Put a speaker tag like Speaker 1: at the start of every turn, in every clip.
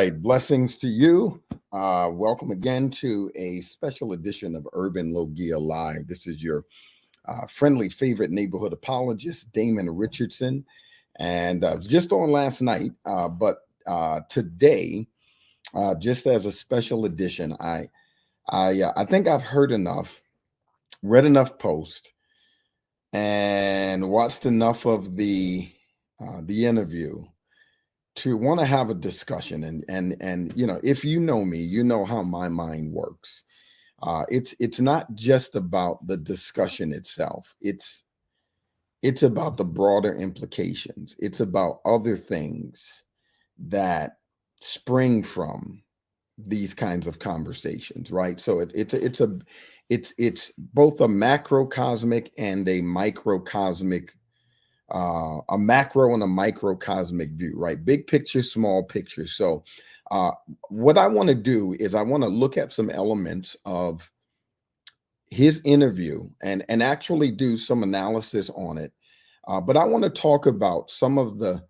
Speaker 1: right, blessings to you. Welcome again to a special edition of UrbanLogia Live. This is your friendly favorite neighborhood apologist, Damon Richardson. And I was just on last night, but today, just as a special edition, I think I've heard enough, read enough posts, and watched enough of the interview to want to have a discussion. And you know, if you know me, you know how my mind works. It's not just about the discussion itself. It's about the broader implications. It's about other things that spring from these kinds of conversations, right? So it's both a macrocosmic and a microcosmic, a macro and a microcosmic view, right? Big picture, small picture. So what I want to do is I want to look at some elements of his interview and actually do some analysis on it. But I want to talk about some of the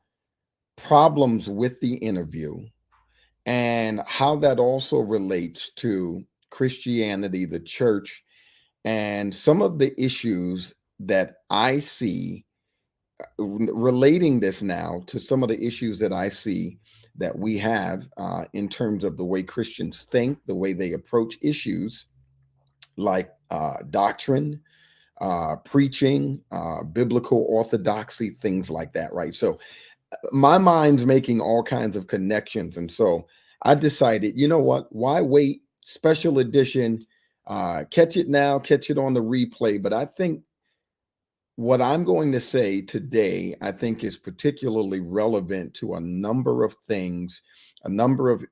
Speaker 1: problems with the interview and how that also relates to Christianity, the church, and some of the issues that I see, relating this now to some of the issues that I see that we have in terms of the way Christians think, the way they approach issues like doctrine, preaching, biblical orthodoxy, things like that, right? So my mind's making all kinds of connections. And so I decided, you know what, why wait? Special edition, catch it now, catch it on the replay. But I think what I'm going to say today, I think is particularly relevant to a number of things, a number of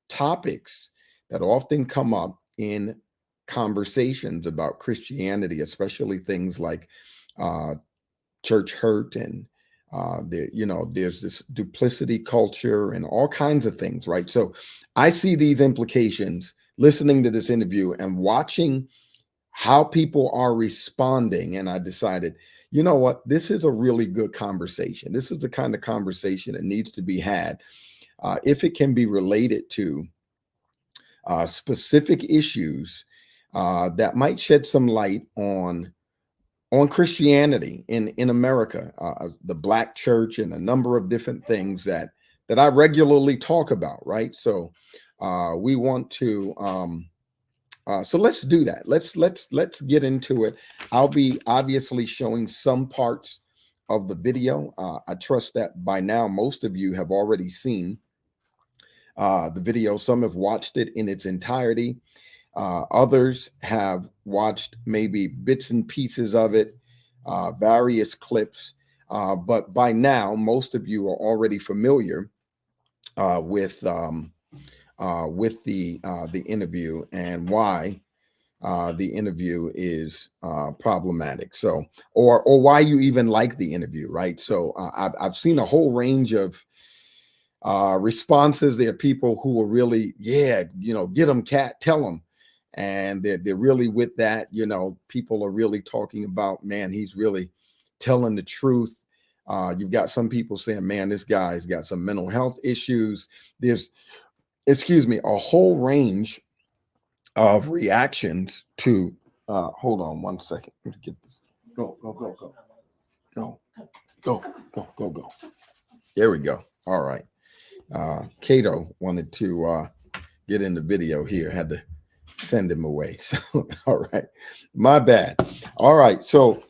Speaker 1: topics that often come up in conversations about Christianity, especially things like church hurt and there's this duplicity culture and all kinds of things, right? So I see these implications listening to this interview and watching how people are responding. And I decided, you know what, this is a really good conversation. This is the kind of conversation that needs to be had if it can be related to specific issues that might shed some light on Christianity in America, the Black church, and a number of different things that I regularly talk about, right? So we want to so let's do that. Let's get into it. I'll be obviously showing some parts of the video. I trust that by now most of you have already seen the video. Some have watched it in its entirety. Others have watched maybe bits and pieces of it, various clips. But by now, most of you are already familiar with the interview and why the interview is problematic. So, or why you even like the interview, right? So I've seen a whole range of responses. There are people who are really, yeah, get them, Katt, tell them. And they're really with that. People are really talking about, man, he's really telling the truth. You've got some people saying, man, this guy's got some mental health issues. There's, a whole range of reactions to, hold on one second. Let's get this. Go. There we go. All right. Cato wanted to get in the video here, had to send him away. So, all right, my bad. All right, so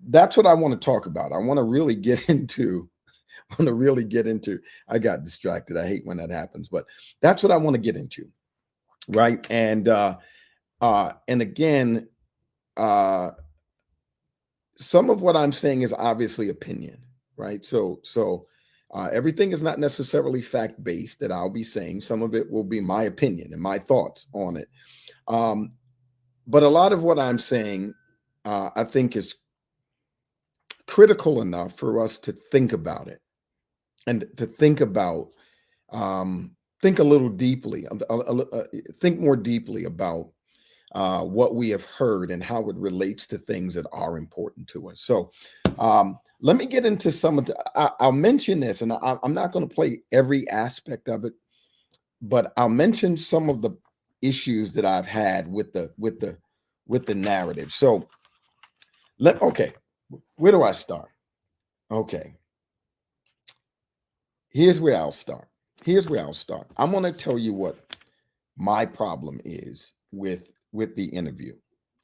Speaker 1: that's what I want to talk about. I want to really get into. I got distracted. I hate when that happens, but that's what I want to get into, right? And again, some of what I'm saying is obviously opinion, right? So everything is not necessarily fact-based that I'll be saying. Some of it will be my opinion and my thoughts on it. But a lot of what I'm saying, I think, is critical enough for us to think about it and to think about, think a little deeply, think more deeply about what we have heard and how it relates to things that are important to us. So let me get into some of the, I'll mention this, and I'm not going to play every aspect of it, but I'll mention some of the issues that I've had with the narrative. So okay, where do I start? Okay, here's where I'll start. I'm going to tell you what my problem is with the interview,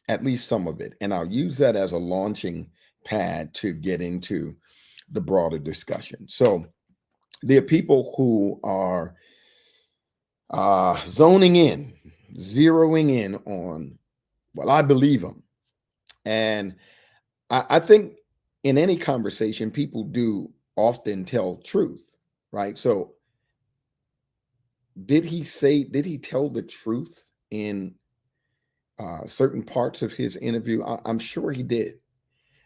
Speaker 1: at least some of it, and I'll use that as a launching pad to get into the broader discussion. So there are people who are zeroing in on, well, I believe them. And I think in any conversation, people do often tell truth, right? So did he tell the truth in certain parts of his interview? I'm sure he did,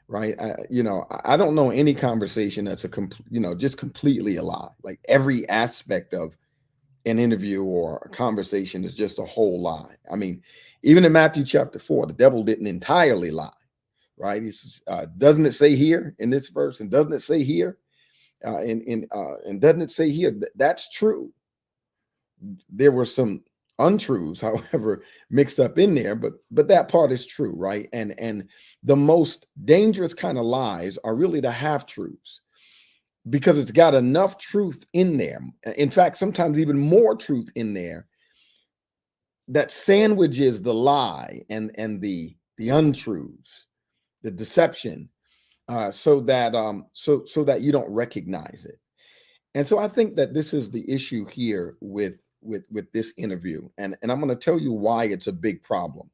Speaker 1: right? I don't know any conversation that's just completely a lie. Like every aspect of an interview or a conversation is just a whole lie. I mean, even in Matthew chapter 4, the devil didn't entirely lie, right? Doesn't it say here in this verse, and doesn't it say here, and doesn't it say here that's true? There were some untruths, however, mixed up in there, but that part is true, right? And the most dangerous kind of lies are really the half truths, because it's got enough truth in there. In fact, sometimes even more truth in there that sandwiches the lie and the untruths, the deception, so that you don't recognize it. And so I think that this is the issue here with this interview, and I'm going to tell you why it's a big problem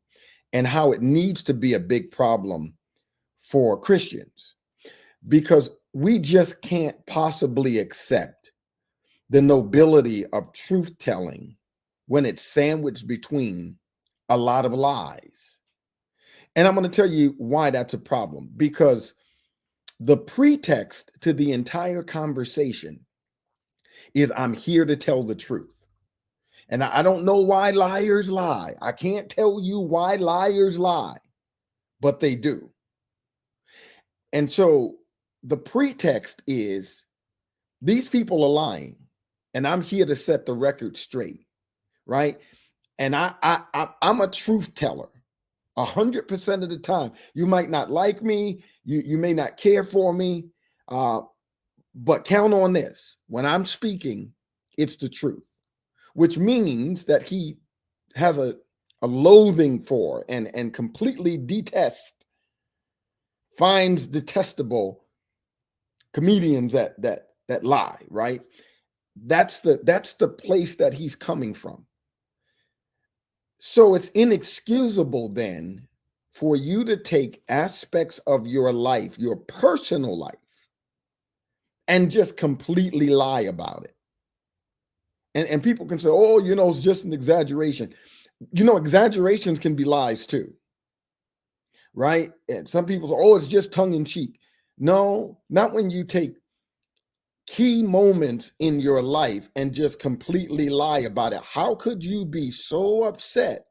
Speaker 1: and how it needs to be a big problem for Christians, because we just can't possibly accept the nobility of truth telling when it's sandwiched between a lot of lies. And I'm going to tell you why that's a problem, because the pretext to the entire conversation is I'm here to tell the truth. And I don't know why liars lie. I can't tell you why liars lie, but they do. And so the pretext is these people are lying, and I'm here to set the record straight, right? And I'm a truth teller 100% of the time. You might not like me, you may not care for me, but count on this: when I'm speaking, it's the truth, which means that he has a loathing for and completely finds detestable comedians that lie, right? That's the place that he's coming from. So it's inexcusable then for you to take aspects of your life, your personal life, and just completely lie about it. And people can say, oh, it's just an exaggeration. Exaggerations can be lies too, right? And some people say, oh, it's just tongue in cheek. No, not when you take key moments in your life and just completely lie about it. How could you be so upset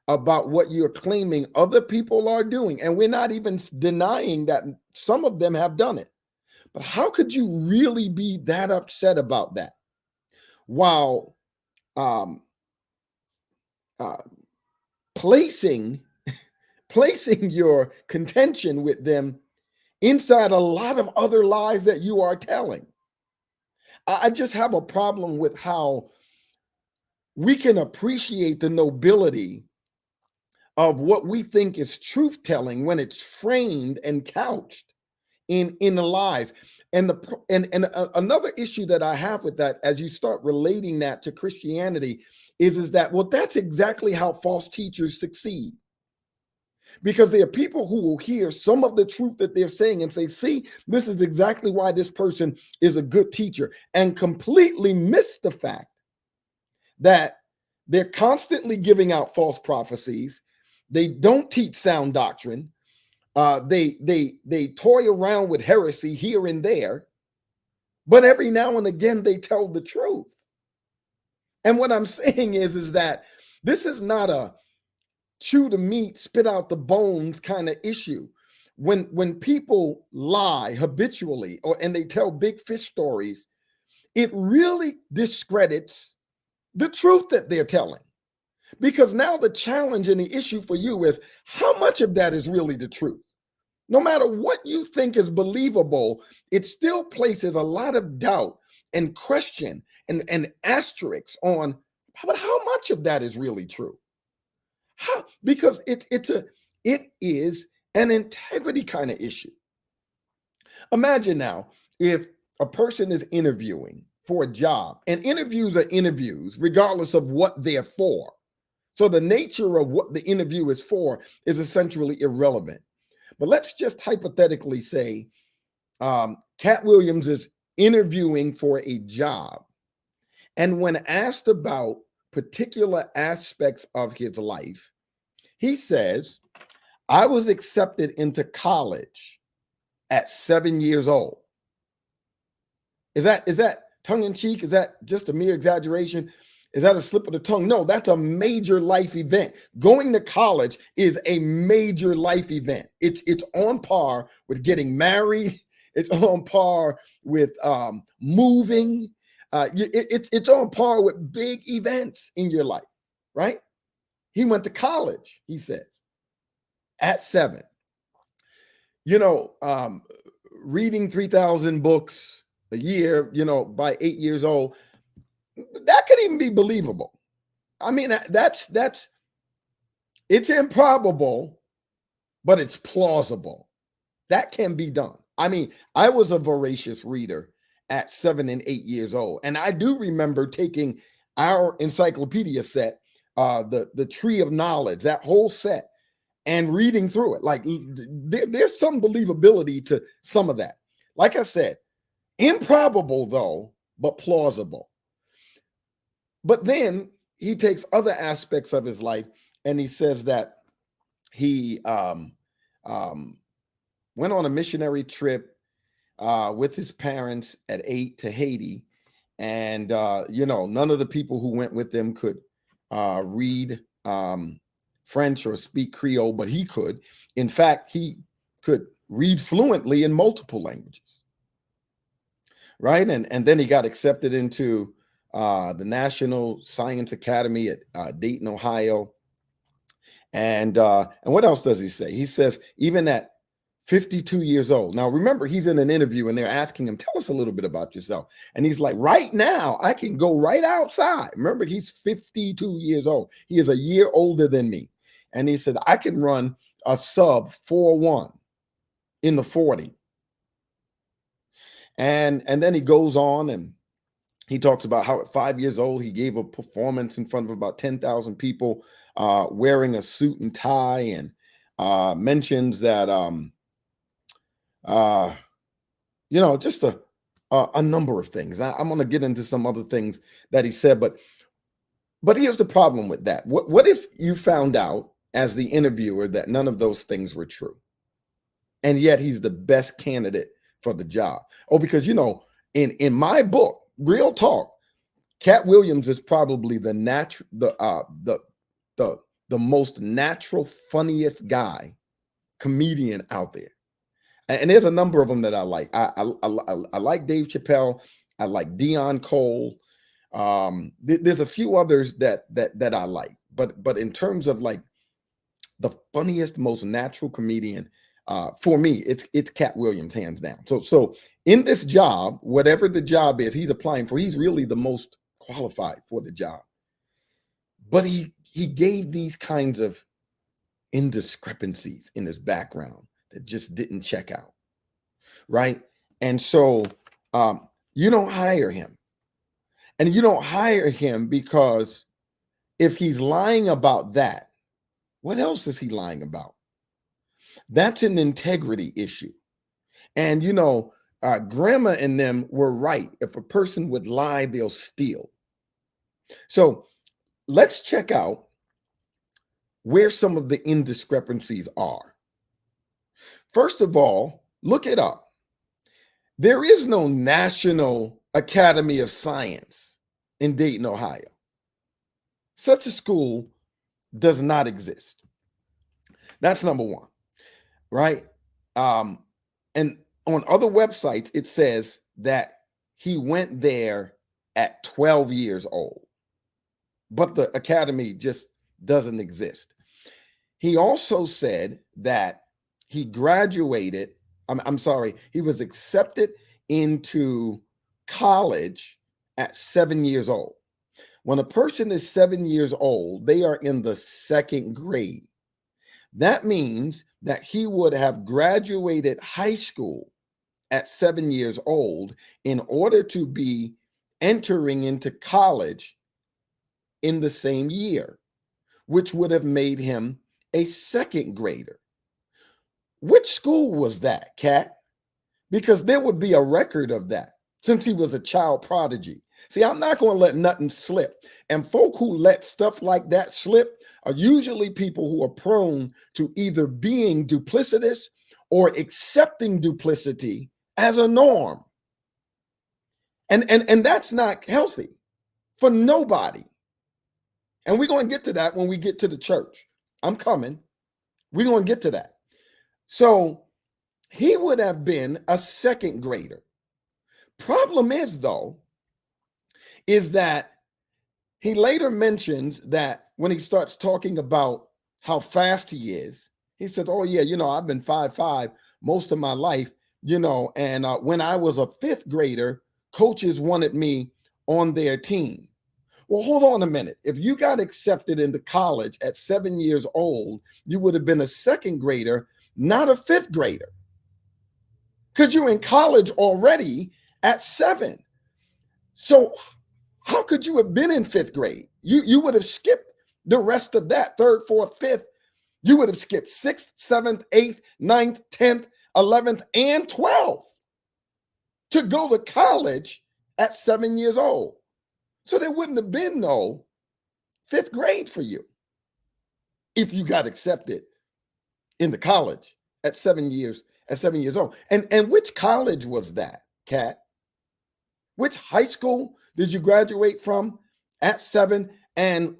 Speaker 1: about what you're claiming other people are doing? And we're not even denying that some of them have done it. But how could you really be that upset about that while placing your contention with them inside a lot of other lies that you are telling? I just have a problem with how we can appreciate the nobility of what we think is truth telling when it's framed and couched in the lies. And another issue that I have with that, as you start relating that to Christianity, is that, well, that's exactly how false teachers succeed. Because there are people who will hear some of the truth that they're saying and say, see, this is exactly why this person is a good teacher, and completely miss the fact that they're constantly giving out false prophecies. They don't teach sound doctrine. They toy around with heresy here and there, but every now and again they tell the truth. And what I'm saying is that this is not a chew the meat, spit out the bones kind of issue. When people lie habitually and they tell big fish stories, it really discredits the truth that they're telling. Because now the challenge and the issue for you is how much of that is really the truth? No matter what you think is believable, it still places a lot of doubt and question and asterisks on, but how much of that is really true? How? Because it is an integrity kind of issue. Imagine now if a person is interviewing for a job, and interviews are interviews regardless of what they're for. So the nature of what the interview is for is essentially irrelevant. But let's just hypothetically say Katt Williams is interviewing for a job. And when asked about particular aspects of his life, he says, I was accepted into college at 7 years old. Is that tongue in cheek? Is that just a mere exaggeration? Is that a slip of the tongue? No, that's a major life event. Going to college is a major life event. It's on par with getting married. It's on par with moving. It's on par with big events in your life, right? He went to college, he says, at 7. Reading 3,000 books a year, by 8 years old, that could even be believable. I mean, it's improbable, but it's plausible. That can be done. I mean, I was a voracious reader at 7 and 8 years old. And I do remember taking our encyclopedia set, the Tree of Knowledge, that whole set, and reading through it. Like there's some believability to some of that. Like I said, improbable though, but plausible. But then he takes other aspects of his life and he says that he went on a missionary trip with his parents at 8 to Haiti. And, none of the people who went with them could read French or speak Creole, but he could. In fact, he could read fluently in multiple languages. Right. And then he got accepted into the National Science Academy at Dayton, Ohio. And what else does he say? He says, even at 52 years old. Now, remember, he's in an interview and they're asking him, tell us a little bit about yourself. And he's like, right now, I can go right outside. Remember, he's 52 years old. He is a year older than me. And he said, I can run a sub 4.1 in the 40. And then he goes on and he talks about how at 5 years old, he gave a performance in front of about 10,000 people wearing a suit and tie, and mentions that, just a number of things. I'm going to get into some other things that he said, but here's the problem with that. What if you found out as the interviewer that none of those things were true, and yet he's the best candidate for the job? Oh, because, in my book, Real Talk, Katt Williams is probably the most natural, funniest comedian out there. And there's a number of them that I like. I like Dave Chappelle. I like Dion Cole. There's a few others that I like. But in terms of like the funniest, most natural comedian, for me, it's Katt Williams, hands down. So in this job, whatever the job is he's applying for, he's really the most qualified for the job. But he gave these kinds of indiscrepancies in his background that just didn't check out, right? And so you don't hire him. And you don't hire him because if he's lying about that, what else is he lying about? That's an integrity issue. And, Grandma and them were right. If a person would lie, they'll steal. So let's check out where some of the indiscrepancies are. First of all, look it up. There is no National Academy of Science in Dayton, Ohio. Such a school does not exist. That's number one, right? And on other websites, it says that he went there at 12 years old. but the academy just doesn't exist. He also said that he graduated, I'm sorry, he was accepted into college at 7 years old. When a person is 7 years old, they are in the second grade. That means that he would have graduated high school at 7 years old in order to be entering into college in the same year, which would have made him a second grader. Which school was that, Katt? Because there would be a record of that since he was a child prodigy. See, I'm not going to let nothing slip. And folk who let stuff like that slip are usually people who are prone to either being duplicitous or accepting duplicity as a norm. And that's not healthy for nobody. And we're going to get to that when we get to the church. I'm coming. We're going to get to that. So he would have been a second grader. Problem is, though, is that he later mentions that when he starts talking about how fast he is, he says, oh, yeah, I've been 5'5" most of my life, and when I was a fifth grader, coaches wanted me on their team. Well, hold on a minute. If you got accepted into college at 7 years old, you would have been a second grader, not a fifth grader, because you're in college already at 7. So how could you have been in fifth grade? You would have skipped the rest of that, third, fourth, fifth. You would have skipped 6th, 7th, 8th, 9th, 10th, 11th, and 12th to go to college at 7 years old. So there wouldn't have been no fifth grade for you if you got accepted into college at 7 years old. And which college was that, Katt? Which high school did you graduate from at 7? And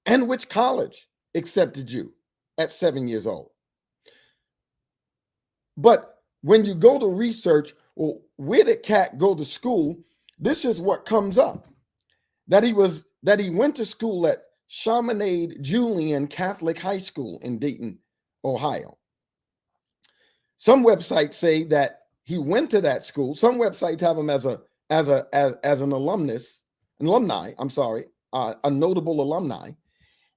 Speaker 1: and which college accepted you at 7 years old? But when you go to research, well, where did Katt go to school? This is what comes up. That he went to school at Chaminade Julian Catholic High School in Dayton, Ohio. Some websites say that he went to that school. Some websites have him as an alumni, a notable alumni.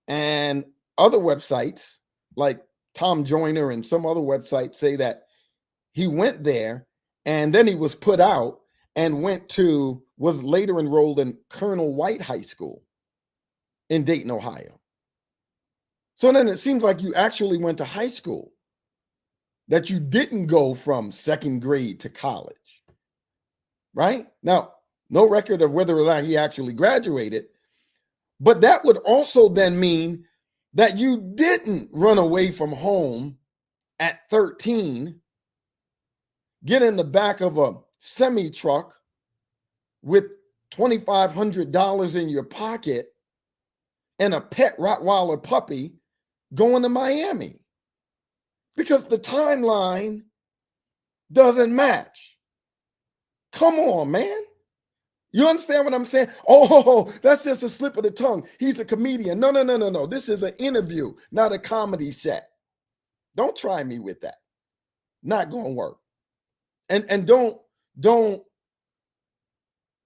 Speaker 1: And other websites like Tom Joyner and some other websites say that he went there and then he was put out and was later enrolled in Colonel White High School in Dayton, Ohio. So then it seems like you actually went to high school, that you didn't go from second grade to college, right? Now, no record of whether or not he actually graduated, but that would also then mean that you didn't run away from home at 13, get in the back of a semi-truck with $2,500 in your pocket and a pet Rottweiler puppy going to Miami, because the timeline doesn't match. Come on, man. You understand what I'm saying? Oh, that's just a slip of the tongue. He's a comedian. No. This is an interview, not a comedy set. Don't try me with that. Not going to work. And don't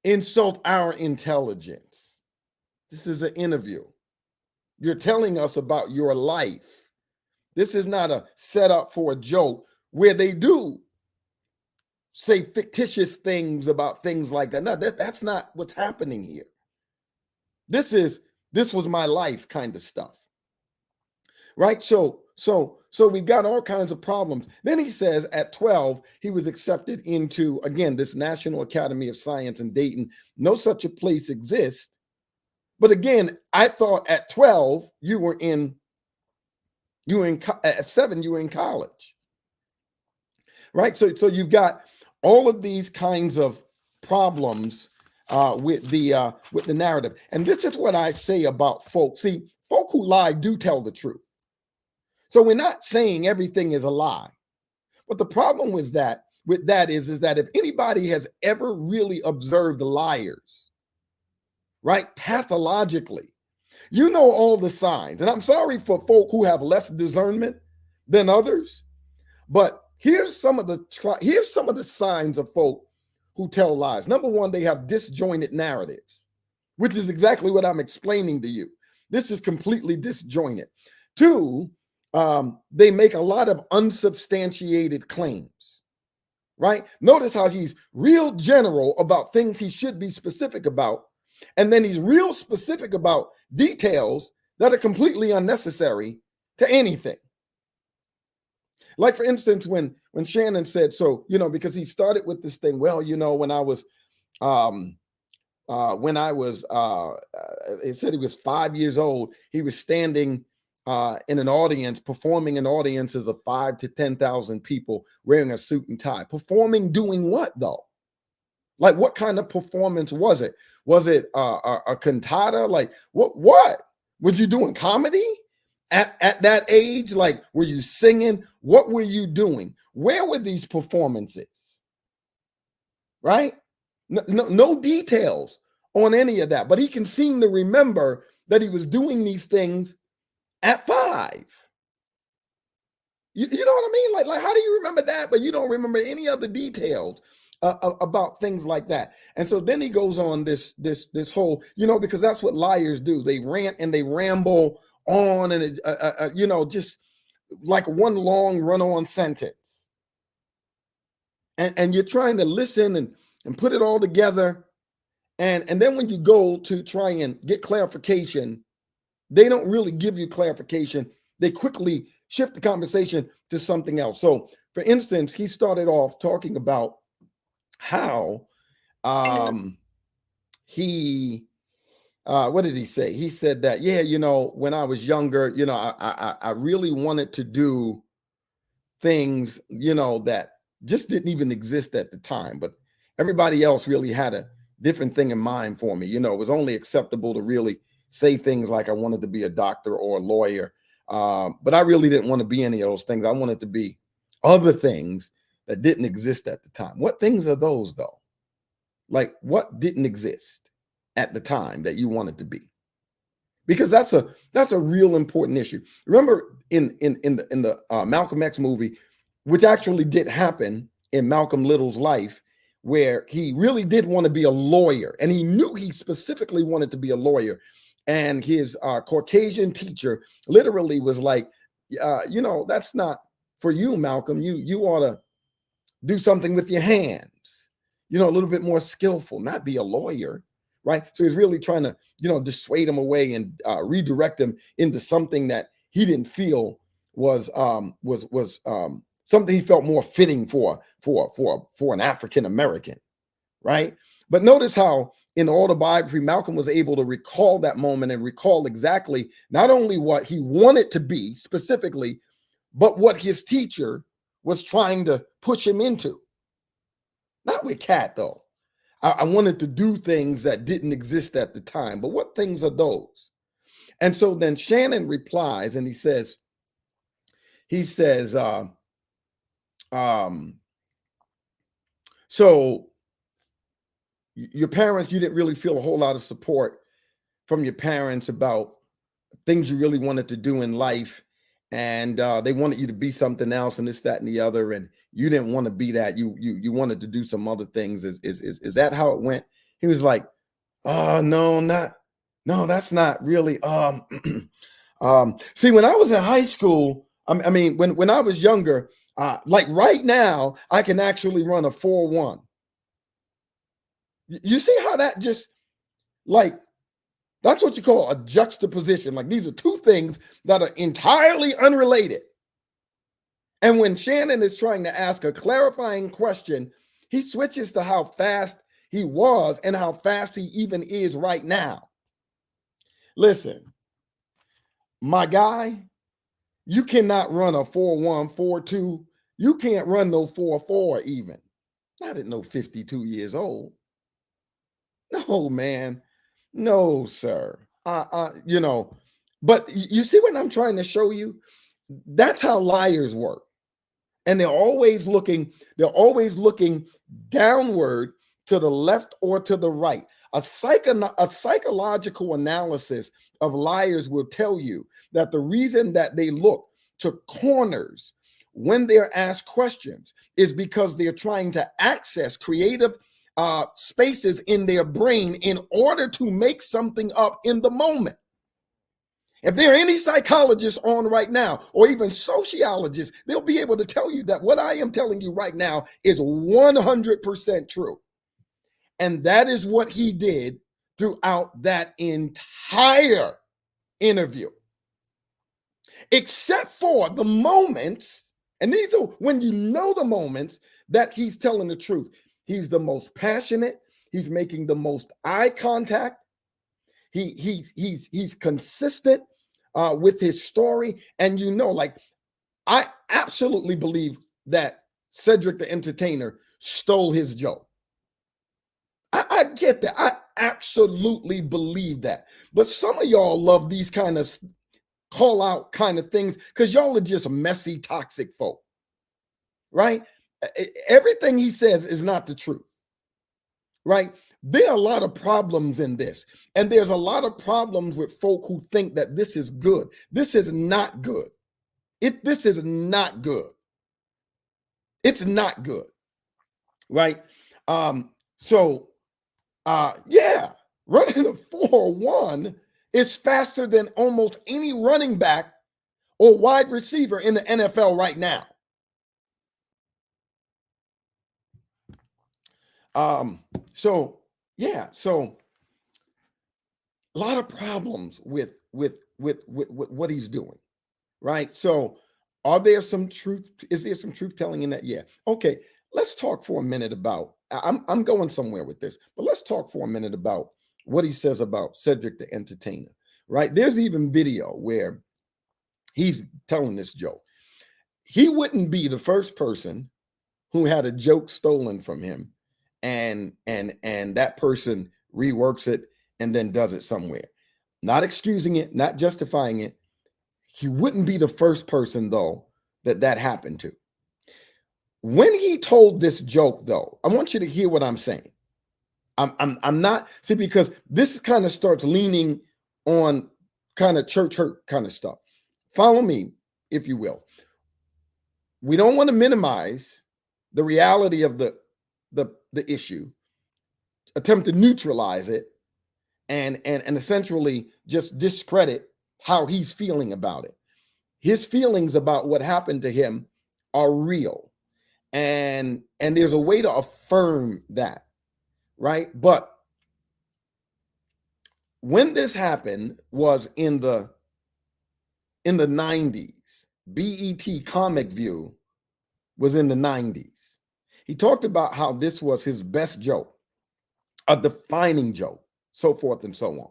Speaker 1: insult our intelligence. This is an interview. You're telling us about your life. This is not a setup for a joke where they do say fictitious things about things like that. No, that's not what's happening here. This was my life kind of stuff. Right? So we've got all kinds of problems. Then he says at 12, he was accepted into, again, this National Academy of Science in Dayton. No such a place exists. But again, I thought at 12, at 7, you were in college. Right? So you've got all of these kinds of problems with the narrative. And this is what I say about folks. See, folk who lie do tell the truth. So we're not saying everything is a lie. But the problem with that is that if anybody has ever really observed liars, right? Pathologically. You know all the signs. And I'm sorry for folk who have less discernment than others, but here's some of the signs of folk who tell lies. Number one, they have disjointed narratives, which is exactly what I'm explaining to you. This is completely disjointed. Two, they make a lot of unsubstantiated claims, right? Notice how he's real general about things he should be specific about, and then he's real specific about details that are completely unnecessary to anything. Like, for instance, when Shannon said, so, because he started with this thing, well, when I was, he said he was 5 years old, he was standing in an audience, performing in audiences of 5,000 to 10,000 people wearing a suit and tie. Performing, doing what though? Like, what kind of performance was it? Was it a cantata? Like, what? Was you doing comedy at that age? Like, were you singing? What were you doing? Where were these performances? Right? No details on any of that, but he can seem to remember that he was doing these things at 5. You know what I mean? Like, how do you remember that, but you don't remember any other details about things like that? And so then he goes on this whole, because that's what liars do. They rant and they ramble on, and just like one long run-on sentence. And you're trying to listen and put it all together. And then when you go to try and get clarification, they don't really give you clarification. They quickly shift the conversation to something else. So, for instance, he started off talking about how what did he say? He said that, when I was younger, I really wanted to do things, that just didn't even exist at the time, but everybody else really had a different thing in mind for me. It was only acceptable to really say things like I wanted to be a doctor or a lawyer. But I really didn't want to be any of those things. I wanted to be other things that didn't exist at the time. What things are those though? Like, what didn't exist at the time that you wanted to be? Because that's a real important issue. Remember in the Malcolm X movie, which actually did happen in Malcolm Little's life, where he really did want to be a lawyer, and he knew he specifically wanted to be a lawyer. And his Caucasian teacher literally was like, that's not for you, Malcolm. You ought to do something with your hands, a little bit more skillful, not be a lawyer, right? So he's really trying to, dissuade him away and redirect him into something that he didn't feel was something he felt more fitting for an African American, right? But notice how in the autobiography, Malcolm was able to recall that moment and recall exactly not only what he wanted to be specifically, but what his teacher was trying to push him into. Not with Katt, though. I wanted to do things that didn't exist at the time, but what things are those? And so then Shannon replies and he says, so your parents, you didn't really feel a whole lot of support from your parents about things you really wanted to do in life. And they wanted you to be something else and this, that, and the other. And you didn't want to be that. You wanted to do some other things. Is that how it went? He was like, oh, no, that's not really. See, when I was in high school, I mean, when I was younger, like right now, I can actually run a 4.1. You see how that just, like, that's what you call a juxtaposition. Like, these are two things that are entirely unrelated. And when Shannon is trying to ask a clarifying question, he switches to how fast he was and how fast he even is right now. Listen, my guy, you cannot run a 4.1, 4.2. You can't run no 4.4 even. Not at no 52 years old. No, man. No, sir. But you see what I'm trying to show you? That's how liars work. And they're always looking downward to the left or to the right. A psychological analysis of liars will tell you that the reason that they look to corners when they're asked questions is because they're trying to access creative spaces in their brain in order to make something up in the moment. If there are any psychologists on right now, or even sociologists, they'll be able to tell you that what I am telling you right now is 100% true. And that is what he did throughout that entire interview. Except for the moments, and these are when you know the moments that he's telling the truth. He's the most passionate. He's making the most eye contact. He's consistent with his story. And you know, like, I absolutely believe that Cedric the Entertainer stole his joke. I get that. I absolutely believe that. But some of y'all love these kind of call out kind of things because y'all are just messy, toxic folk, right? Everything he says is not the truth, right? There are a lot of problems in this. And there's a lot of problems with folk who think that this is good. This is not good. This is not good. It's not good, right? Yeah, running a 4.1 is faster than almost any running back or wide receiver in the NFL right now. So a lot of problems with what he's doing, right? So are there some truth? Is there some truth telling in that? Yeah. Okay. Let's talk for a minute about, I'm going somewhere with this, but let's talk for a minute about what he says about Cedric the Entertainer, right? There's even video where he's telling this joke. He wouldn't be the first person who had a joke stolen from him and that person reworks it and then does it somewhere. Not excusing it, not justifying it. He wouldn't be the first person, though, that happened to. When he told this joke, though, I want you to hear what I'm saying. I'm not, see, because this kind of starts leaning on kind of church hurt kind of stuff. Follow me, if you will. We don't want to minimize the reality of the issue, attempt to neutralize it, and essentially just discredit how he's feeling about it. His feelings about what happened to him are real. And there's a way to affirm that, right? But when this happened was in the 90s. BET Comic View was in the 90s. He talked about how this was his best joke, a defining joke, so forth and so on.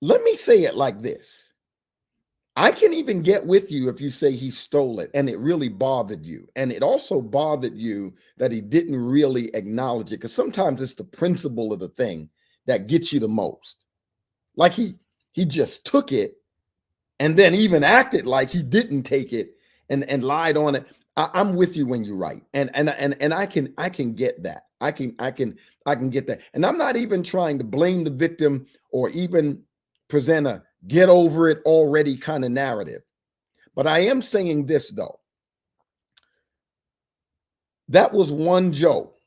Speaker 1: Let me say it like this. I can even get with you if you say he stole it and it really bothered you. And it also bothered you that he didn't really acknowledge it, because sometimes it's the principle of the thing that gets you the most. Like he just took it and then even acted like he didn't take it and lied on it. I'm with you when you're right. And I can get that. I can get that. And I'm not even trying to blame the victim or even present a get over it already kind of narrative. But I am saying this, though. That was one joke,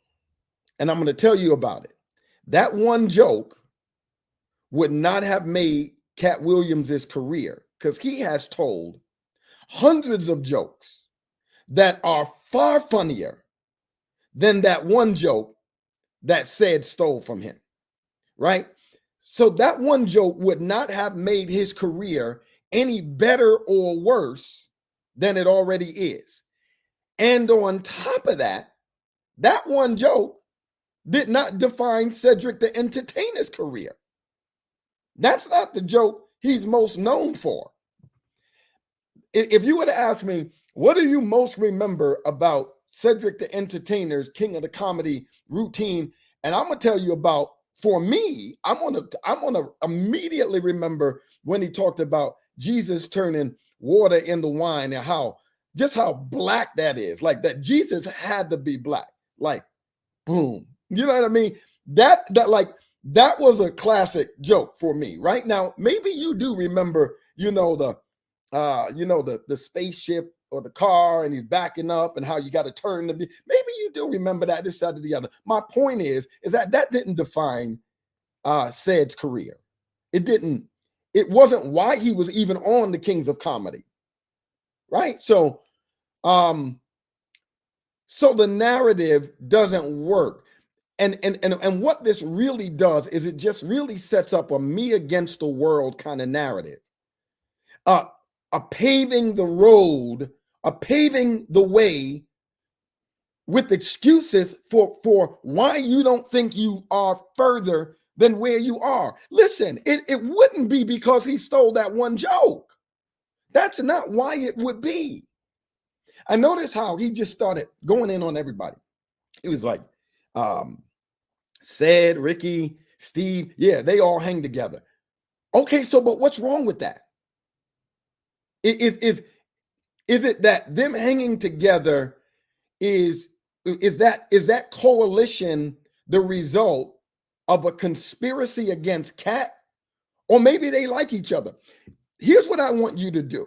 Speaker 1: and I'm going to tell you about it. That one joke would not have made Katt Williams' career, because he has told hundreds of jokes that are far funnier than that one joke that Ced stole from him, right? So that one joke would not have made his career any better or worse than it already is. And on top of that, that one joke did not define Cedric the Entertainer's career. That's not the joke he's most known for. If you were to ask me, what do you most remember about Cedric the Entertainer's King of the Comedy routine? And I'm going to tell you about, for me, I'm gonna immediately remember when he talked about Jesus turning water into wine and how black that is. Like that Jesus had to be black. Like, boom. You know what I mean? That was a classic joke for me. Right now, maybe you do remember, the spaceship or the car, and he's backing up, and how you got to turn maybe you do remember that, this side or the other. My point is that didn't define Ced's career. It wasn't why he was even on the Kings of Comedy. Right? So the narrative doesn't work. And what this really does is it just really sets up a me against the world kind of narrative. A paving the road, a paving the way with excuses for why you don't think you are further than where you are. Listen, it wouldn't be because he stole that one joke. That's not why it would be. I noticed how he just started going in on everybody. It was like, Ced, Ricky, Steve, yeah, they all hang together. Okay, so but what's wrong with that? Is it that them hanging together is that coalition the result of a conspiracy against Katt? Or maybe they like each other. Here's what I want you to do.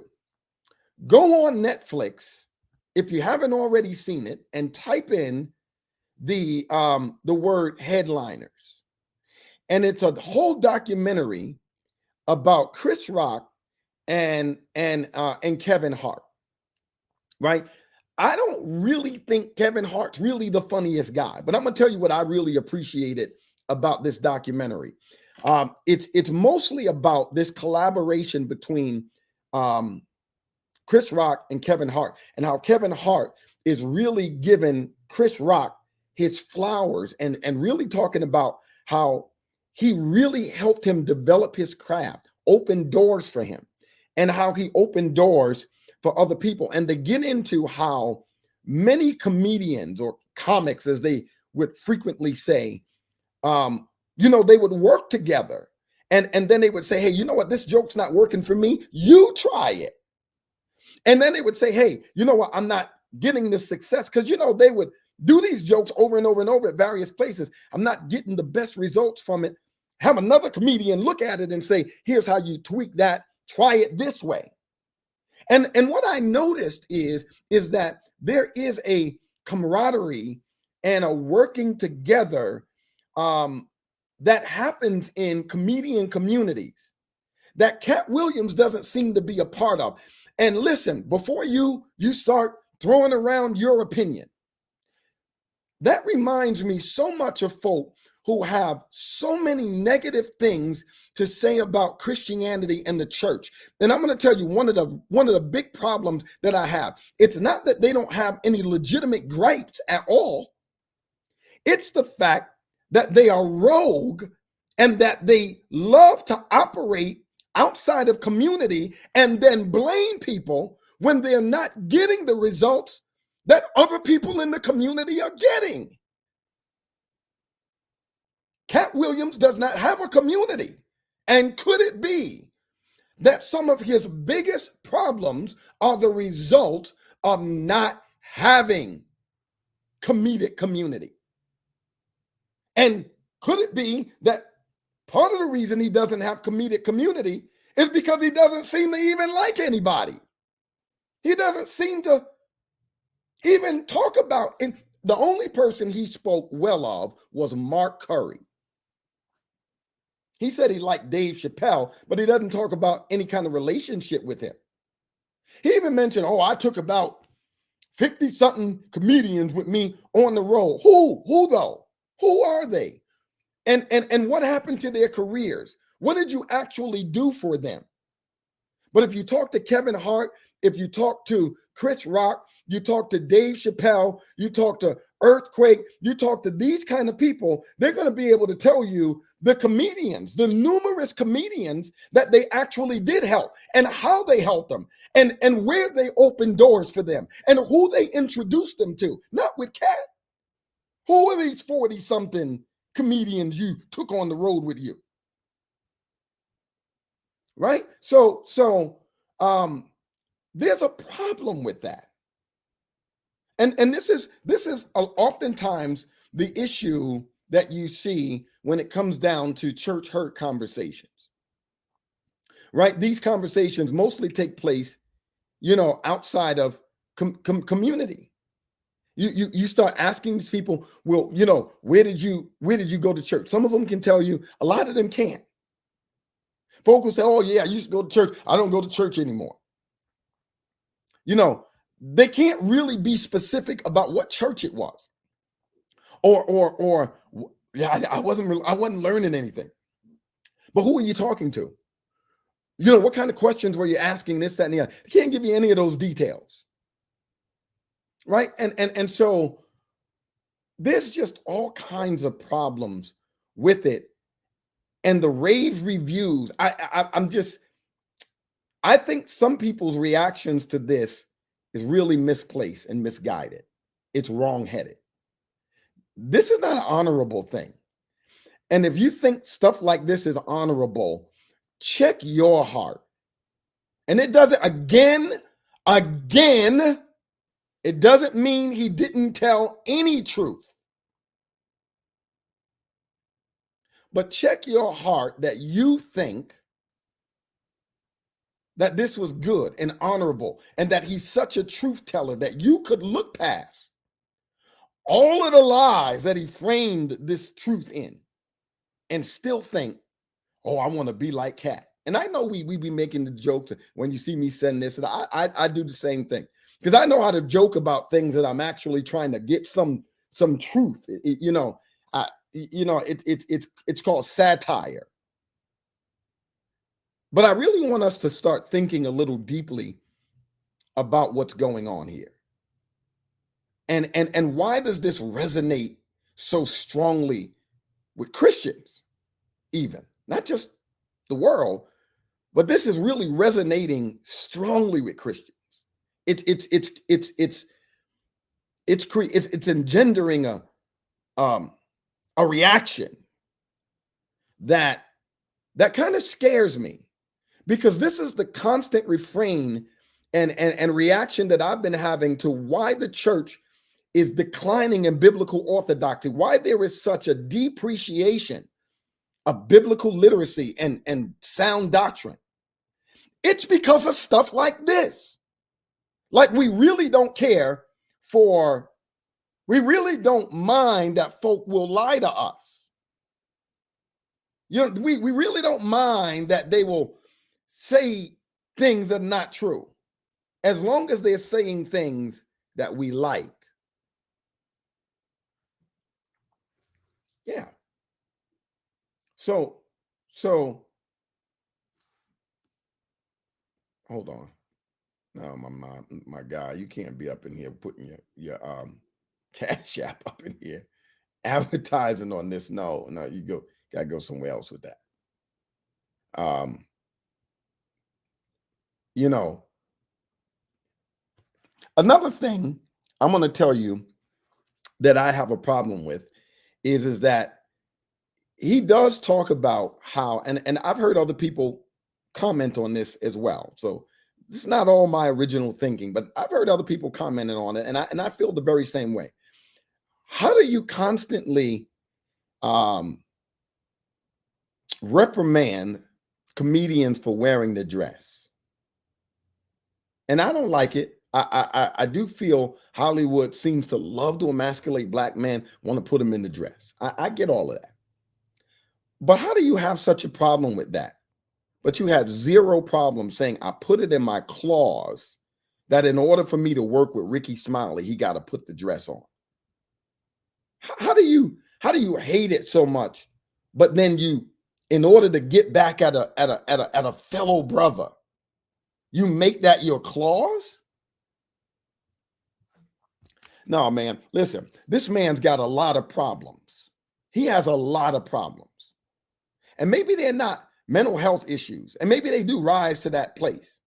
Speaker 1: Go on Netflix, if you haven't already seen it, and type in the word headliners. And it's a whole documentary about Chris Rock and Kevin Hart. Right? I don't really think Kevin Hart's really the funniest guy, but I'm gonna tell you what I really appreciated about this documentary. It's mostly about this collaboration between Chris Rock and Kevin Hart, and how Kevin Hart is really giving Chris Rock his flowers, and really talking about how he really helped him develop his craft, open doors for him, and how he opened doors for other people. And they get into how many comedians, or comics as they would frequently say, they would work together, and then they would say, hey, you know what, this joke's not working for me, you try it. And then they would say, hey, you know what, I'm not getting this success, because they would do these jokes over and over and over at various places. I'm not getting the best results from it. Have another comedian look at it and say, here's how you tweak that, try it this way. And what I noticed is that there is a camaraderie and a working together that happens in comedian communities that Katt Williams doesn't seem to be a part of. And listen, before you start throwing around your opinion, that reminds me so much of folk who have so many negative things to say about Christianity and the church. And I'm going to tell you one of the big problems that I have. It's not that they don't have any legitimate gripes at all. It's the fact that they are rogue, and that they love to operate outside of community and then blame people when they're not getting the results that other people in the community are getting. Katt Williams does not have a community. And could it be that some of his biggest problems are the result of not having comedic community? And could it be that part of the reason he doesn't have comedic community is because he doesn't seem to even like anybody? He doesn't seem to even talk about, and the only person he spoke well of was Mark Curry. He said he liked Dave Chappelle, but he doesn't talk about any kind of relationship with him. He even mentioned, I took about 50-something comedians with me on the road. Who though? Who are they? And what happened to their careers? What did you actually do for them? But if you talk to Kevin Hart, if you talk to Chris Rock, you talk to Dave Chappelle, you talk to Earthquake, you talk to these kind of people, they're going to be able to tell you the comedians, the numerous comedians that they actually did help, and how they helped them, and where they opened doors for them, and who they introduced them to. Not with Katt. Who are these 40-something comedians you took on the road with you? Right? So there's a problem with that. And this is oftentimes the issue that you see when it comes down to church hurt conversations, right? These conversations mostly take place, outside of community. You start asking these people, well, where did you go to church? Some of them can tell you, a lot of them can't. Folks will say, oh yeah, I used to go to church. I don't go to church anymore. They can't really be specific about what church it was. Or yeah, I wasn't learning anything. But who are you talking to? What kind of questions were you asking, this, that, and the other? They can't give you any of those details. Right? And so there's just all kinds of problems with it. And the rave reviews, I think some people's reactions to this is really misplaced and misguided. It's wrong-headed. This is not an honorable thing. And if you think stuff like this is honorable, check your heart. And it doesn't, again, it doesn't mean he didn't tell any truth. But check your heart that you think that this was good and honorable, and that he's such a truth teller that you could look past all of the lies that he framed this truth in and still think, oh, I want to be like Katt. And I know we be making the jokes when you see me send this, and I do the same thing, because I know how to joke about things that I'm actually trying to get some truth. It's called satire. But I really want us to start thinking a little deeply about what's going on here. And why does this resonate so strongly with Christians, even? Not just the world, but this is really resonating strongly with Christians. It's engendering a reaction that kind of scares me, because this is the constant refrain and reaction that I've been having to why the church is declining in biblical orthodoxy, why there is such a depreciation of biblical literacy and sound doctrine. It's because of stuff like this. Like, we really don't mind that folk will lie to us. We really don't mind that they will say things that are not true, as long as they're saying things that we like. Yeah. So hold on. No, my guy, you can't be up in here putting your Cash App up in here advertising on this. No, you gotta go somewhere else with that. Another thing I'm going to tell you that I have a problem with is that he does talk about how, and I've heard other people comment on this as well. So it's not all my original thinking, but I've heard other people commenting on it, and I feel the very same way. How do you constantly reprimand comedians for wearing the dress? And I don't like it. I do feel Hollywood seems to love to emasculate black men, want to put them in the dress. I get all of that. But how do you have such a problem with that? But you have zero problem saying, I put it in my clause that in order for me to work with Ricky Smiley, he got to put the dress on. How do you hate it so much? But then you, in order to get back at a fellow brother, you make that your clause? No, man, listen, this man's got a lot of problems. He has a lot of problems. And maybe they're not mental health issues, and maybe they do rise to that place.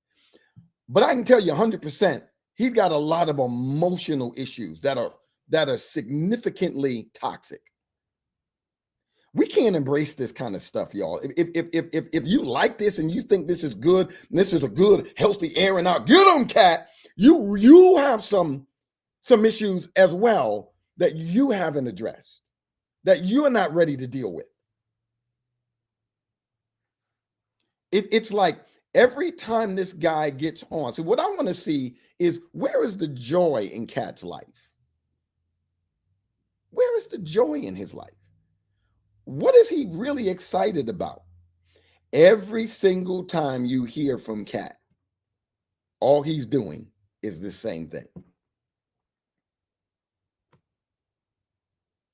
Speaker 1: But I can tell you 100%, he's got a lot of emotional issues that are significantly toxic. We can't embrace this kind of stuff, y'all. If you like this and you think this is good, and this is a good, healthy airing out, get them, Katt. You have some issues as well that you haven't addressed. that you're not ready to deal with. It's like every time this guy gets on. So what I want to see is, where is the joy in Katt's life? Where is the joy in his life? What is he really excited about? Every single time you hear from Katt, all he's doing is the same thing.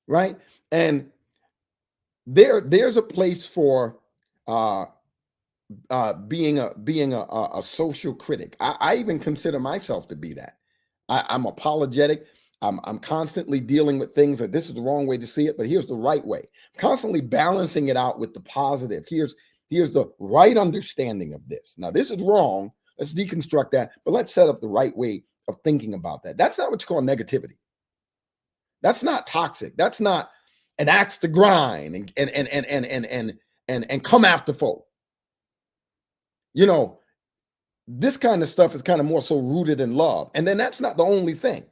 Speaker 1: Right? And there's a place for being a social critic. I even consider myself to be that. I'm apologetic. I'm constantly dealing with things that this is the wrong way to see it, but here's the right way. I'm constantly balancing it out with the positive. Here's the right understanding of this. Now, this is wrong. Let's deconstruct that, but let's set up the right way of thinking about that. That's not what you call negativity. That's not toxic. That's not an axe to grind and come after folk. You know, this kind of stuff is kind of more so rooted in love. And then that's not the only thing.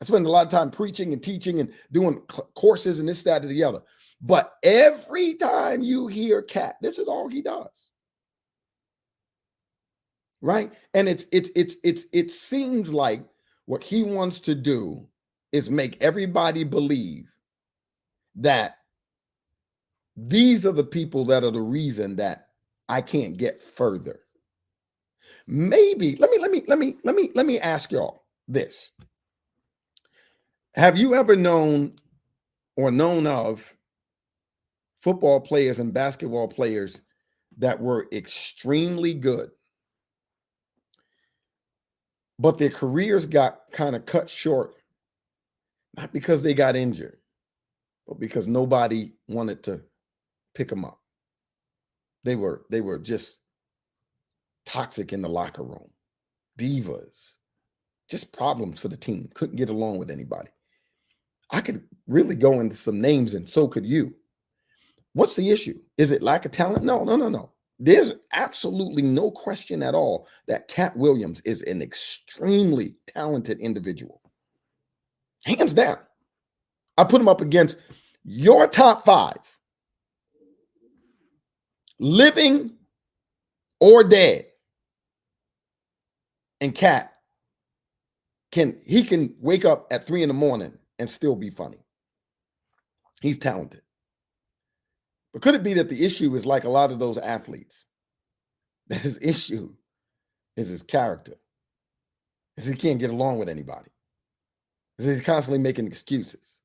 Speaker 1: I spend a lot of time preaching and teaching and doing courses and this, that, and the other. But every time you hear Katt, this is all he does. Right? And it seems like what he wants to do is make everybody believe that these are the people that are the reason that I can't get further. Maybe let me ask y'all this. Have you ever known or known of football players and basketball players that were extremely good, but their careers got kind of cut short, not because they got injured, but because nobody wanted to pick them up? They were just toxic in the locker room, divas, just problems for the team, couldn't get along with anybody. I could really go into some names, and so could you. What's the issue? Is it lack of talent? No. There's absolutely no question at all that Katt Williams is an extremely talented individual. Hands down. I put him up against your top 5, living or dead. And Katt can wake up at 3 a.m. and still be funny. He's talented. But could it be that the issue is like a lot of those athletes, that his issue is his character? Is he can't get along with anybody? Is he's constantly making excuses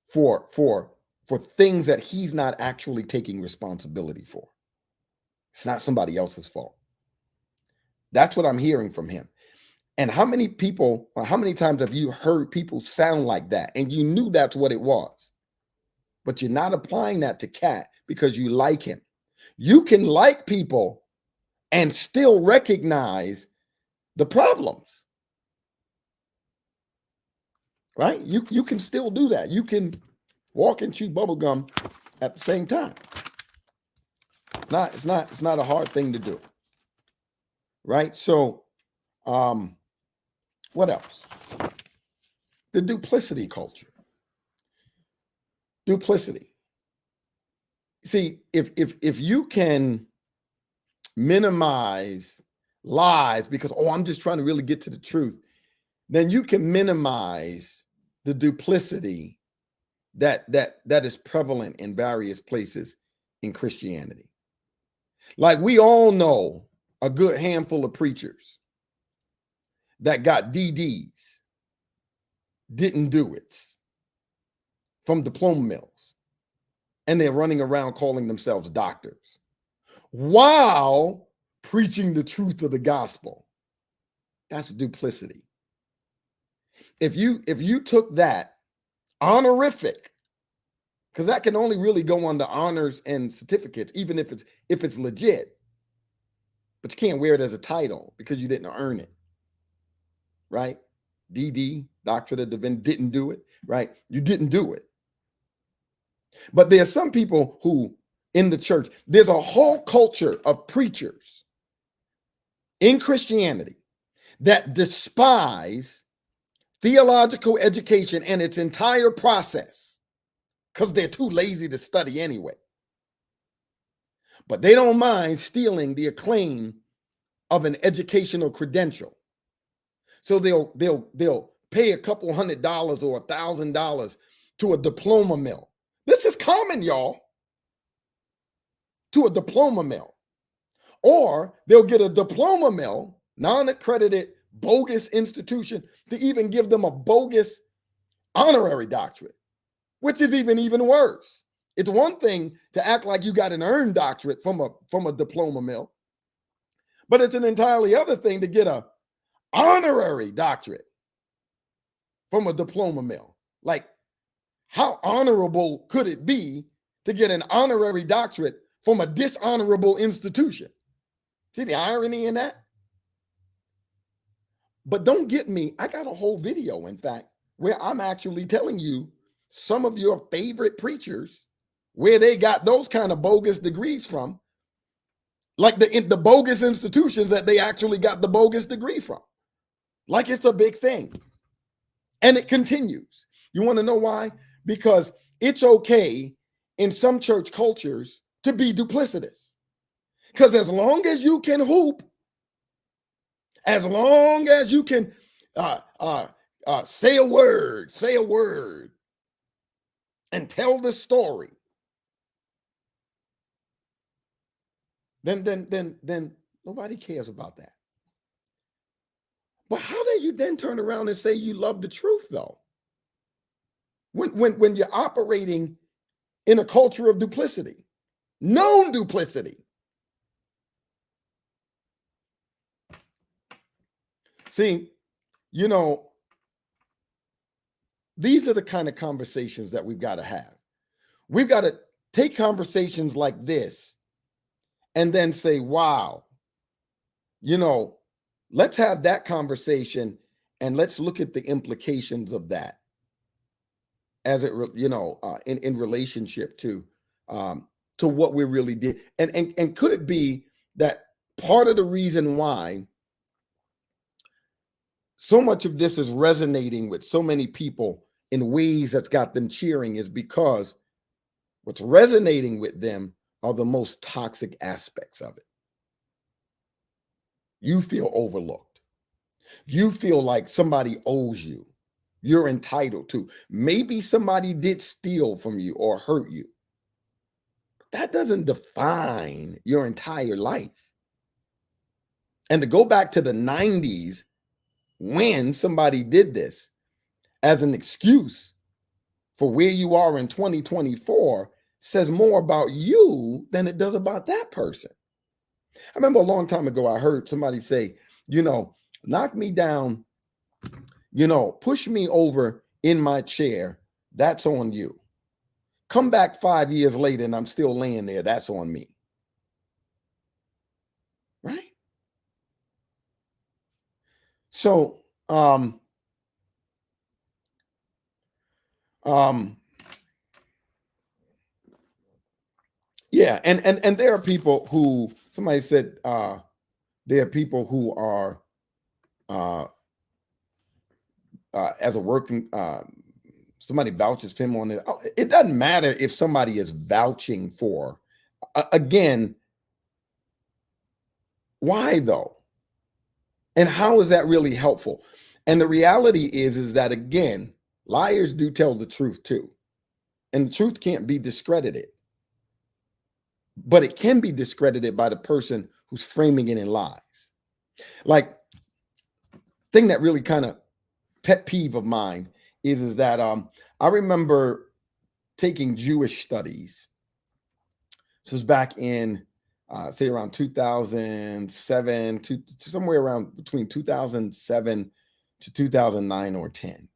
Speaker 1: for things that he's not actually taking responsibility for? It's not somebody else's fault. That's what I'm hearing from him. And how many people, or how many times have you heard people sound like that and you knew that's what it was? But you're not applying that to Katt because you like him. You can like people and still recognize the problems. Right? You can still do that. You can walk and chew bubble gum at the same time. It's not a hard thing to do. Right? So what else? The duplicity culture. Duplicity. See, if you can minimize lies because, I'm just trying to really get to the truth, then you can minimize the duplicity that is prevalent in various places in Christianity. Like, we all know a good handful of preachers that got DDs, didn't do it, from diploma mills, and they're running around calling themselves doctors while preaching the truth of the gospel. That's duplicity. If you took that honorific, because that can only really go on the honors and certificates, even if it's legit, but you can't wear it as a title because you didn't earn it, right? DD, Doctorate of Divinity, didn't do it, right? You didn't do it. But there's some people who in the church, there's a whole culture of preachers in Christianity that despise theological education and its entire process. because they're too lazy to study anyway. But they don't mind stealing the acclaim of an educational credential. So they'll pay a couple $100 or $1,000 to a diploma mill. This is common, y'all. To a diploma mill. Or they'll get a diploma mill, non-accredited, bogus institution, to even give them a bogus honorary doctorate, which is even worse. It's one thing to act like you got an earned doctorate from a diploma mill, but it's an entirely other thing to get a honorary doctorate from a diploma mill. Like, how honorable could it be to get an honorary doctorate from a dishonorable institution? See the irony in that? But don't get me, I got a whole video, in fact, where I'm actually telling you some of your favorite preachers, where they got those kind of bogus degrees from, like the bogus institutions that they actually got the bogus degree from. Like it's a big thing. And it continues. You want to know why? Because it's okay in some church cultures to be duplicitous. Because as long as you can hoop, as long as you can say a word and tell the story, then nobody cares about that. But how do you then turn around and say you love the truth, though? When you're operating in a culture of duplicity, known duplicity. See, you know, these are the kind of conversations that we've got to have. We've got to take conversations like this and then say, wow, you know, let's have that conversation and let's look at the implications of that as it, you know, in relationship to what we really did. And could it be that part of the reason why so much of this is resonating with so many people in ways that's got them cheering is because what's resonating with them are the most toxic aspects of it. You feel overlooked. You feel like somebody owes you. You're entitled to. Maybe somebody did steal from you or hurt you. That doesn't define your entire life. And to go back to the 90s, when somebody did this as an excuse for where you are in 2024 says more about you than it does about that person. I remember a long time ago, I heard somebody say, you know, knock me down, you know, push me over in my chair. That's on you. Come back 5 years later and I'm still laying there. That's on me. Right? So, yeah, and there are people who, somebody said there are people who are as a working somebody vouches for him on it. It doesn't matter if somebody is vouching for. Again, why though? And how is that really helpful? And the reality is that, again, liars do tell the truth too. And the truth can't be discredited. But it can be discredited by the person who's framing it in lies. Like, thing that really kind of pet peeve of mine is that I remember taking Jewish studies. This was back in say around 2007, somewhere around between 2007 to 2009 or 10,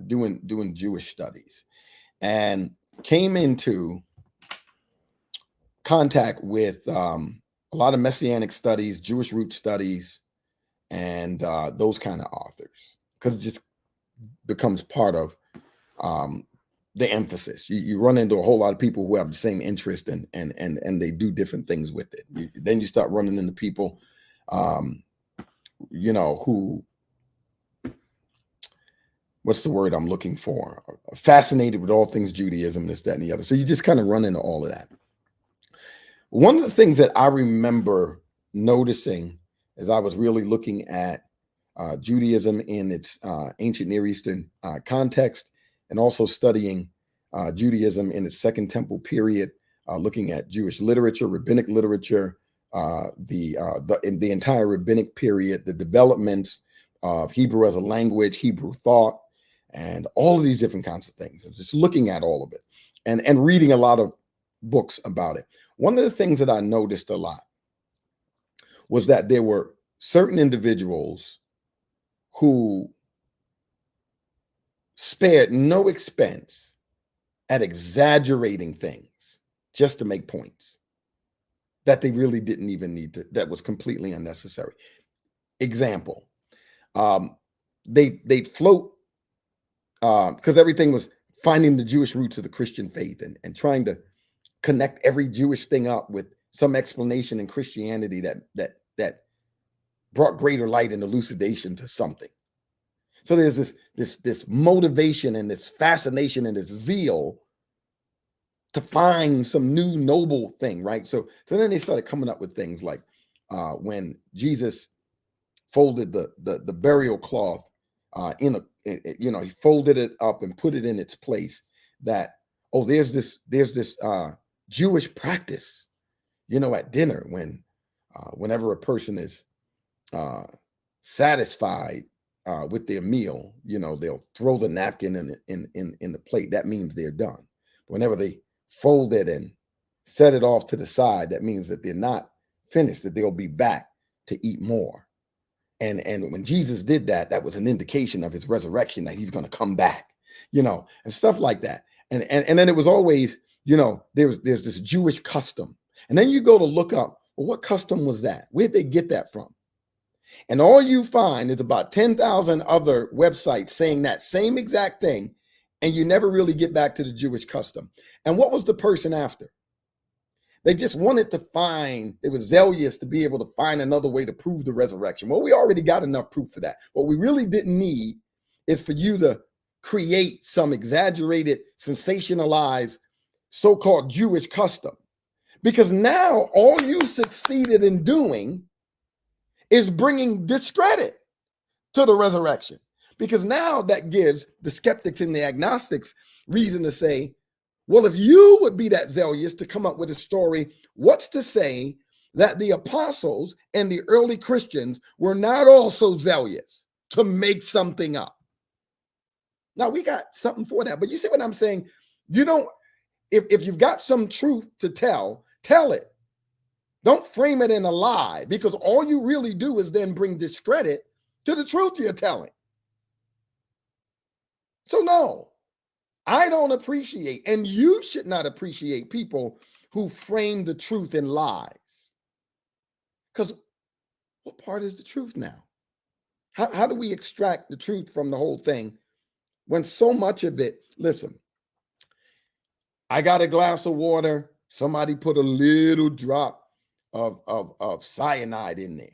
Speaker 1: doing Jewish studies, and came into contact with a lot of Messianic studies, Jewish root studies, and those kind of authors, because it just becomes part of the emphasis. You run into a whole lot of people who have the same interest and they do different things with it. Then you start running into people, you know, who what's the word I'm looking for? Fascinated with all things Judaism, this, that, and the other. So you just kind of run into all of that. One of the things that I remember noticing as I was really looking at Judaism in its ancient Near Eastern context, and also studying Judaism in its Second Temple period, looking at Jewish literature, rabbinic literature, the entire rabbinic period, the developments of Hebrew as a language, Hebrew thought, and all of these different kinds of things. Just looking at all of it and reading a lot of books about it. One of the things that I noticed a lot was that there were certain individuals who spared no expense at exaggerating things just to make points that they really didn't even need to, that was completely unnecessary. Example, they'd float, because everything was finding the Jewish roots of the Christian faith and trying to connect every Jewish thing up with some explanation in Christianity that brought greater light and elucidation to something. So there's this motivation and this fascination and this zeal to find some new noble thing, right? So then they started coming up with things like when Jesus folded the burial cloth he folded it up and put it in its place. That there's this Jewish practice, at dinner whenever a person is satisfied with their meal, they'll throw the napkin in the plate. That means they're done. Whenever they fold it and set it off to the side, that means that they're not finished, that they'll be back to eat more. And when Jesus did that, that was an indication of his resurrection, that he's going to come back, and stuff like that. And then it was always, there's this Jewish custom. And then you go to look up, well, what custom was that? Where'd they get that from? And all you find is about 10,000 other websites saying that same exact thing. And you never really get back to the Jewish custom. And what was the person after? They just wanted to find, they were zealous to be able to find another way to prove the resurrection. Well, we already got enough proof for that. What we really didn't need is for you to create some exaggerated, sensationalized, so-called Jewish custom. Because now all you succeeded in doing is bringing discredit to the resurrection. Because now that gives the skeptics and the agnostics reason to say, well, if you would be that zealous to come up with a story, what's to say that the apostles and the early Christians were not also zealous to make something up? Now, we got something for that. But you see what I'm saying? You don't, if you've got some truth to tell it. Don't frame it in a lie, because all you really do is then bring discredit to the truth you're telling. So no. I don't appreciate, and you should not appreciate, people who frame the truth in lies. Because what part is the truth now? How do we extract the truth from the whole thing when so much of it, listen, I got a glass of water, somebody put a little drop of cyanide in there.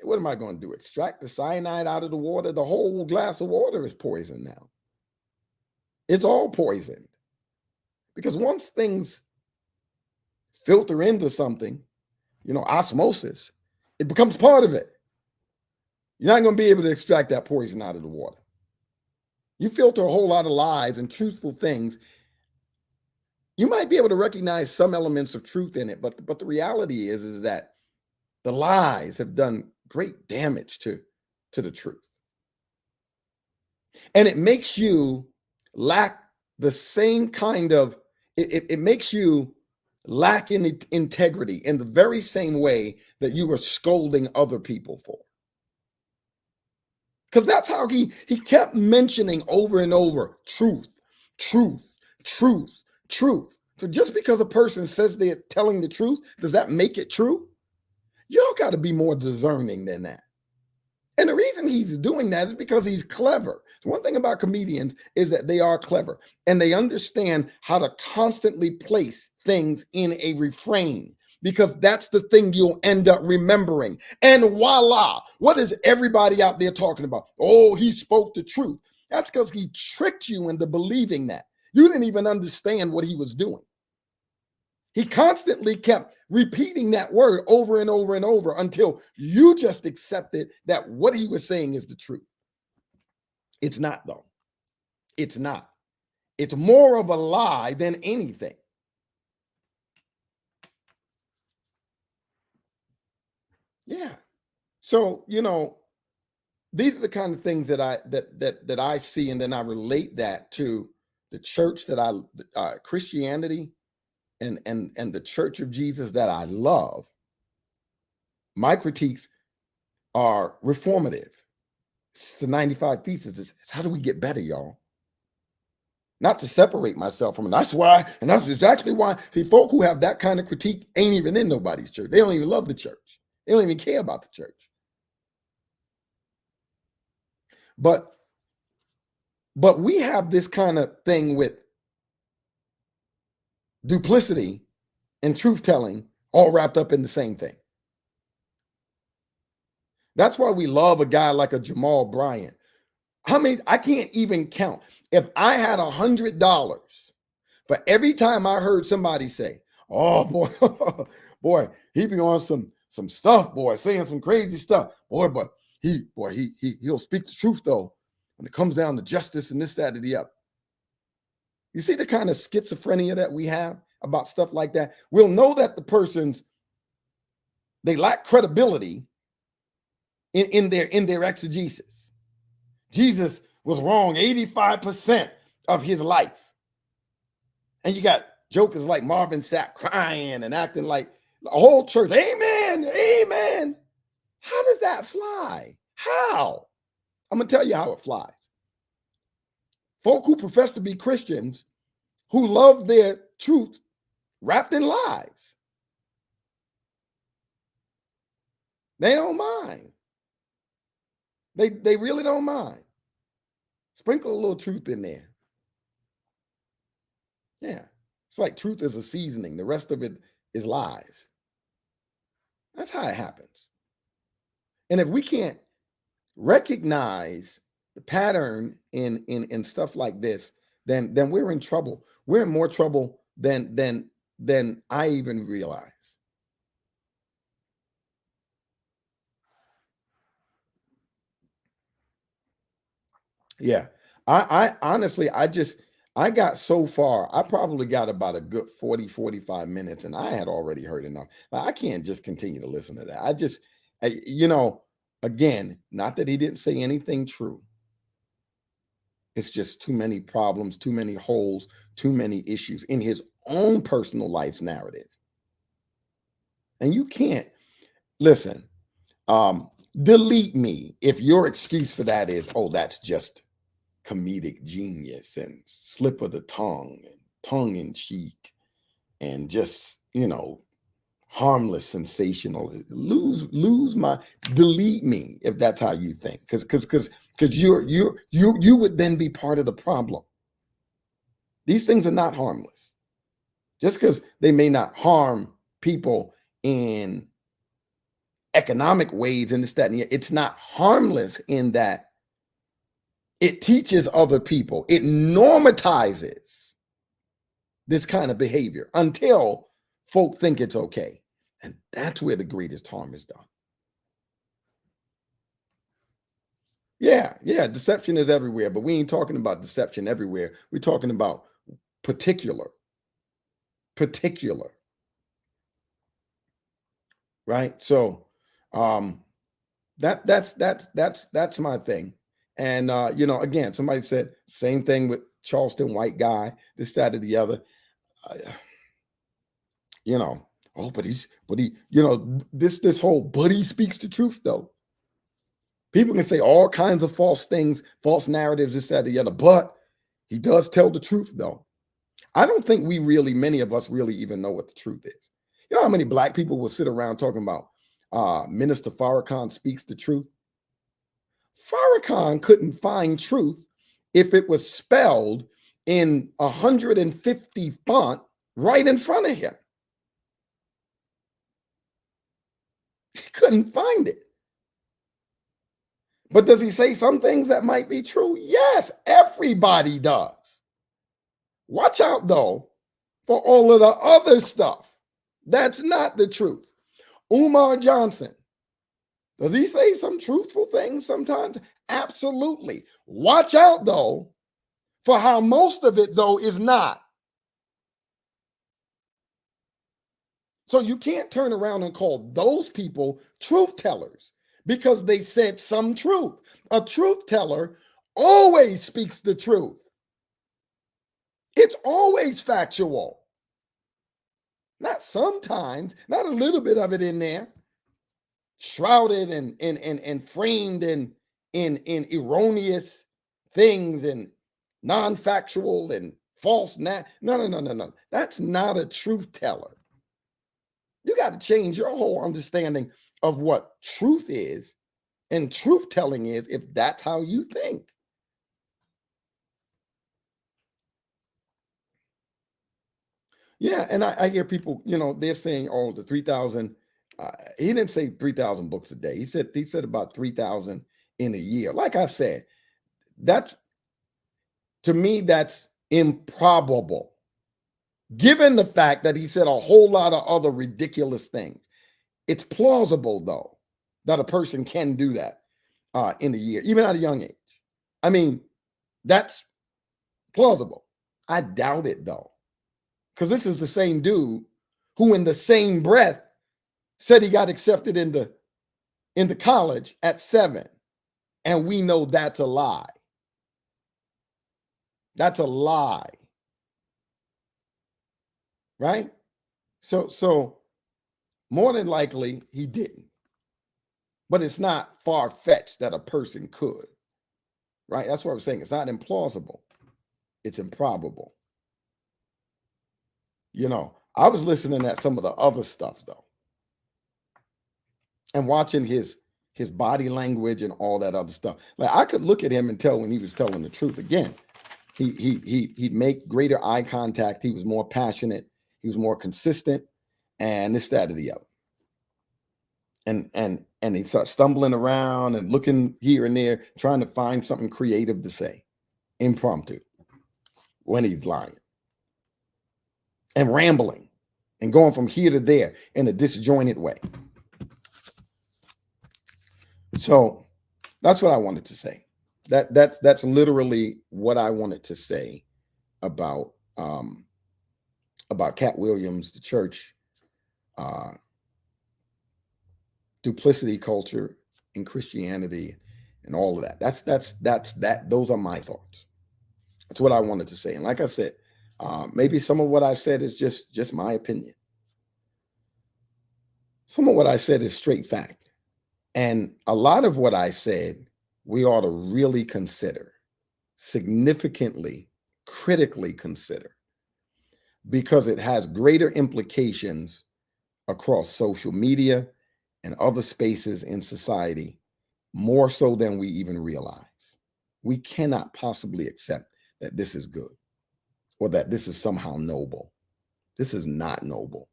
Speaker 1: What am I going to do? Extract the cyanide out of the water? The whole glass of water is poison now. It's all poisoned. Because once things filter into something, osmosis, it becomes part of it. You're not going to be able to extract that poison out of the water. You filter a whole lot of lies and truthful things. You might be able to recognize some elements of truth in it, but the reality is that the lies have done great damage to the truth. And it makes you lack the same kind of, it makes you lack in integrity in the very same way that you were scolding other people for. Because that's how he kept mentioning over and over, truth, truth, truth, truth. So just because a person says they're telling the truth, does that make it true? Y'all got to be more discerning than that. And the reason he's doing that is because he's clever. So one thing about comedians is that they are clever and they understand how to constantly place things in a refrain because that's the thing you'll end up remembering. And voila, what is everybody out there talking about? Oh, he spoke the truth. That's because he tricked you into believing that. You didn't even understand what he was doing. He constantly kept repeating that word over and over and over until you just accepted that what he was saying is the truth. It's not, though. It's not. It's more of a lie than anything. Yeah. So, these are the kind of things that I see, and then I relate that to the church that Christianity and the Church of Jesus that I love. My critiques are reformative. It's the 95 thesis. It's how do we get better, y'all? Not to separate myself from it. That's why, and that's exactly why. See, folk who have that kind of critique ain't even in nobody's church. They don't even love the church. They don't even care about the church. But we have this kind of thing with duplicity and truth-telling all wrapped up in the same thing. That's why we love a guy like a Jamal Bryant. I can't even count. If I had $100 for every time I heard somebody say, oh boy, boy, he be on some stuff, boy, saying some crazy stuff. Boy, but he'll speak the truth though when it comes down to justice and this, that, and the other. You see the kind of schizophrenia that we have about stuff like that? We'll know that the person's, they lack credibility in their exegesis. Jesus was wrong 85% of his life. And you got jokers like Marvin Sapp crying and acting like the whole church, amen, amen. How does that fly? How? I'm going to tell you how it flies. Folk who profess to be Christians who love their truth wrapped in lies. They don't mind. They really don't mind. Sprinkle a little truth in there. Yeah. It's like truth is a seasoning. The rest of it is lies. That's how it happens. And if we can't recognize the pattern in stuff like this, then we're in trouble. We're in more trouble than I even realize. Yeah. I honestly, I got so far, I probably got about a good 40, 45 minutes, and I had already heard enough. Like, I can't just continue to listen to that. Again, not that he didn't say anything true. It's just too many problems, too many holes, too many issues in his own personal life's narrative. And you can't, listen, delete me if your excuse for that is, oh, that's just comedic genius and slip of the tongue and tongue in cheek and just, harmless, sensational. Delete me if that's how you think, because you would then be part of the problem. These things are not harmless. Just because they may not harm people in economic ways and this, that, and the, it's not harmless in that it teaches other people. It normatizes this kind of behavior until folk think it's okay. And that's where the greatest harm is done. Yeah, deception is everywhere, but we ain't talking about deception everywhere. We're talking about particular. Right? So that's my thing. And again, somebody said same thing with Charleston white guy, this, that, or the other. But this whole he speaks the truth though. People can say all kinds of false things, false narratives, this, that, or the other, but he does tell the truth though. I don't think many of us really even know what the truth is. You know how many black people will sit around talking about Minister Farrakhan speaks the truth? Farrakhan couldn't find truth if it was spelled in 150 font right in front of him. He couldn't find it. But does he say some things that might be true? Yes, everybody does. Watch out, though, for all of the other stuff. That's not the truth. Umar Johnson, does he say some truthful things sometimes? Absolutely. Watch out, though, for how most of it, though, is not. So you can't turn around and call those people truth tellers because they said some truth. A truth teller always speaks the truth. It's always factual. Not sometimes, not a little bit of it in there, shrouded and framed in erroneous things and non-factual and false. No. That's not a truth teller. You got to change your whole understanding of what truth is and truth telling is if that's how you think. Yeah, and I hear people, they're saying, oh, the 3,000. He didn't say 3,000 books a day. He said about 3,000 in a year. Like I said, that's, to me, that's improbable. Given the fact that he said a whole lot of other ridiculous things. It's plausible, though, that a person can do that in a year, even at a young age. I mean, that's plausible. I doubt it, though, because this is the same dude who in the same breath said he got accepted into college at 7. And we know that's a lie. That's a lie. Right? So more than likely he didn't. But it's not far-fetched that a person could. Right? That's what I'm saying. It's not implausible. It's improbable. I was listening at some of the other stuff, though, and watching his body language and all that other stuff. Like, I could look at him and tell when he was telling the truth. Again, he'd make greater eye contact. He was more passionate. He was more consistent, and this, that, or the other. And he starts stumbling around and looking here and there, trying to find something creative to say, impromptu, when he's lying and rambling and going from here to there in a disjointed way. So that's what I wanted to say. That's literally what I wanted to say about Katt Williams, the church, duplicity culture in Christianity, and all of that. That's those are my thoughts. That's what I wanted to say. And like I said, maybe some of what I said is just my opinion. Some of what I said is straight fact. And a lot of what I said, we ought to really consider, significantly, critically consider, because it has greater implications across social media and other spaces in society, more so than we even realize. We cannot possibly accept that this is good or that this is somehow noble. This is not noble.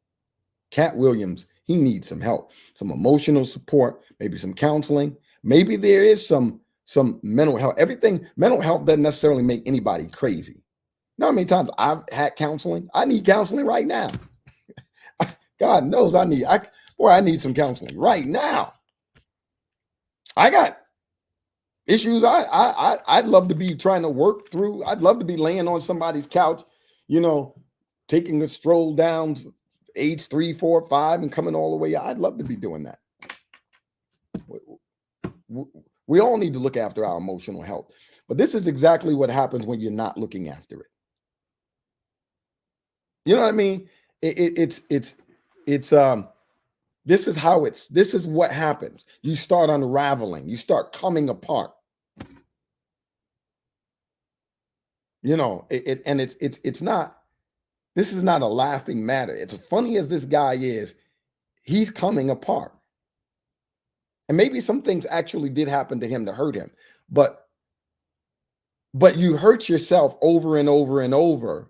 Speaker 1: Katt Williams, he needs some help, some emotional support, maybe some counseling. Maybe there is some mental health. Mental health doesn't necessarily make anybody crazy. You know how many times I've had counseling? I need counseling right now. God knows I need some counseling right now. I got issues I'd love to be trying to work through. I'd love to be laying on somebody's couch, taking a stroll down age 3, 4, 5 and coming all the way out. I'd love to be doing that. We all need to look after our emotional health. But this is exactly what happens when you're not looking after it. You know what I mean? This is what happens. You start unraveling, you start coming apart. It's not, this is not a laughing matter. It's as funny as this guy is, he's coming apart. And maybe some things actually did happen to him to hurt him, but you hurt yourself over and over and over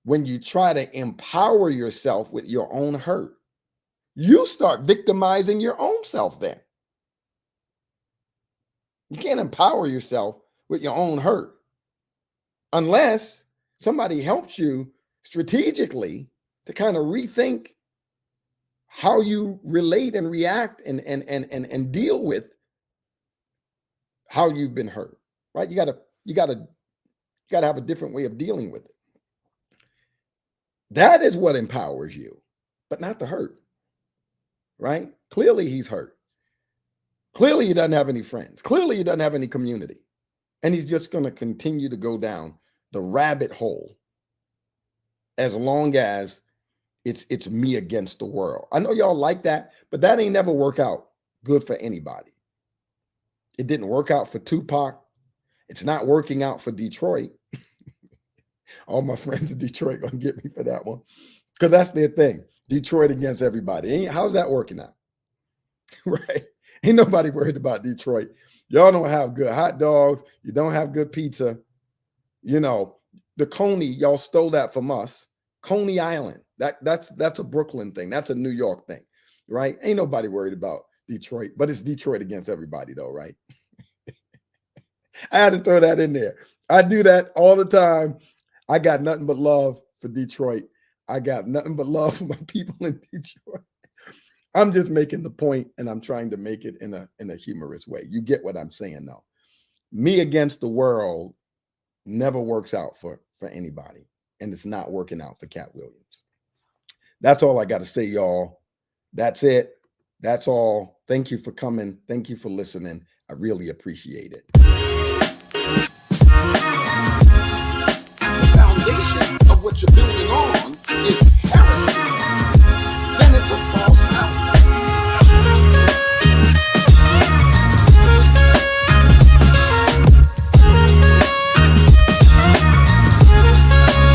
Speaker 1: when you try to empower yourself with your own hurt. you start victimizing your own self then. You can't empower yourself with your own hurt unless somebody helps you strategically to kind of rethink how you relate and react and deal with how you've been hurt, right? You gotta have a different way of dealing with it. That is what empowers you, but not the hurt, right? Clearly he's hurt. Clearly he doesn't have any friends. Clearly he doesn't have any community. And he's just going to continue to go down the rabbit hole as long as it's me against the world. I know y'all like that, but that ain't never work out good for anybody. It didn't work out for Tupac. It's not working out for Detroit. All my friends in Detroit gonna get me for that one, because that's their thing. Detroit against everybody. How's that working out? Right? Ain't nobody worried about Detroit. Y'all don't have good hot dogs. You don't have good pizza. You know, the Coney, y'all stole that from us. Coney Island. That's a Brooklyn thing. That's a New York thing, right? Ain't nobody worried about Detroit, but it's Detroit against everybody though, right? I had to throw that in there. I do that all the time. I got nothing but love for Detroit. I got nothing but love for my people in Detroit. I'm just making the point, and I'm trying to make it in a humorous way. You get what I'm saying, though. Me against the world never works out for anybody, and it's not working out for Katt Williams. That's all I got to say, y'all. That's it. That's all. Thank you for coming. Thank you for listening. I really appreciate it. The foundation of what you're building on is heresy. Then it's a fall.